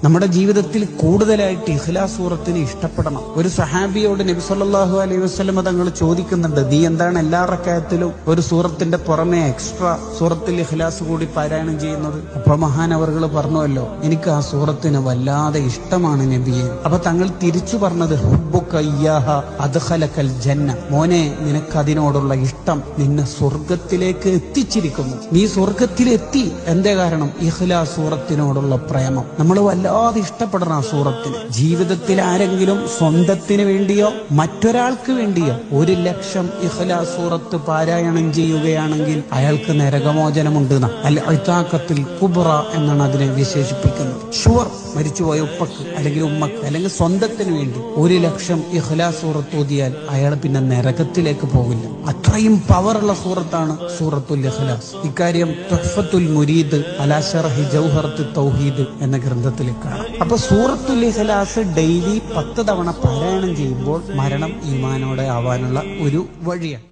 നമ്മുടെ ജീവിതത്തിൽ കൂടുതലായിട്ട് ഇഖ്ലാസ് സൂറത്തിനെ ഇഷ്ടപ്പെടണം. ഒരു സഹാബിയോട് നബി സല്ലല്ലാഹു അലൈഹി വസല്ലം തങ്ങൾ ചോദിക്കുന്നുണ്ട്, നീ എന്താണ് എല്ലാ റക്അത്തിലും ഒരു സൂറത്തിന്റെ പുറമെ എക്സ്ട്രാ സൂറത്തുൽ ഇഖ്ലാസ് കൂടി പാരായണം ചെയ്യുന്നത്? അപ്പൊ മഹാനവറുകൾ പറഞ്ഞുവല്ലോ, എനിക്ക് ആ സൂറത്തിന് വല്ലാതെ ഇഷ്ടമാണ് നബിയെ. അപ്പൊ തങ്ങൾ തിരിച്ചു പറഞ്ഞത്, ഹുബ്ബുക ഇയ്യാഹ അദ്ഖലകൽ ജന്ന, മോനെ നിനക്ക് അതിനോടുള്ള ഇഷ്ടം നിന്നെ സ്വർഗത്തിലേക്ക് എത്തിച്ചിരിക്കുന്നു. നീ സ്വർഗത്തിലെത്തി. എന്തേ കാരണം? ഇഖ്ലാസ് സൂറത്തിനോടുള്ള പ്രേമം. നമ്മൾ വല്ലാതെ ഇഷ്ടപ്പെടണം ആ സൂറത്തിന്. ജീവിതത്തിൽ ആരെങ്കിലും സ്വന്തത്തിന് വേണ്ടിയോ മറ്റൊരാൾക്ക് വേണ്ടിയോ 1,00,000 ഇഖ്ലാസ് സൂറത്ത് പാരായണം ചെയ്യുകയാണെങ്കിൽ അയാൾക്ക് നരകമോചനമുണ്ട്. അൽ ഇതാഖത്തുൽ കുബ്ര എന്നാണ് അതിനെ വിശേഷിപ്പിക്കുന്നത്. ഷുവർ, മരിച്ചുപോയ ഉപ്പക്ക് അല്ലെങ്കിൽ ഉമ്മക്ക് അല്ലെങ്കിൽ സ്വന്തത്തിന് വേണ്ടി 1,00,000 ഇഖ്ലാസ് സൂറത്ത് ഓതിയാൽ അയാൾ പിന്നെ നരകത്തിലേക്ക് പോകില്ല. അത്രയും പവറുള്ള സൂറത്താണ് സൂറത്തുൽ ഇഖ്ലാസ്. ഇക്കാര്യം തുഹ്ഫത്തുൽ മുരീദ് അലാ ശർഹി ജൗഹറത്തുൽ തൗഹീദ് എന്ന ഗ്രന്ഥത്തിലേക്കാണ്. അപ്പൊ സൂറത്തുൽ ഇഖ്ലാസ് ഡെയിലി 10 തവണ പാരായണം ചെയ്യുമ്പോൾ മരണം ഈമാനോടെ ആവാനുള്ള ഒരു വഴിയാണ്.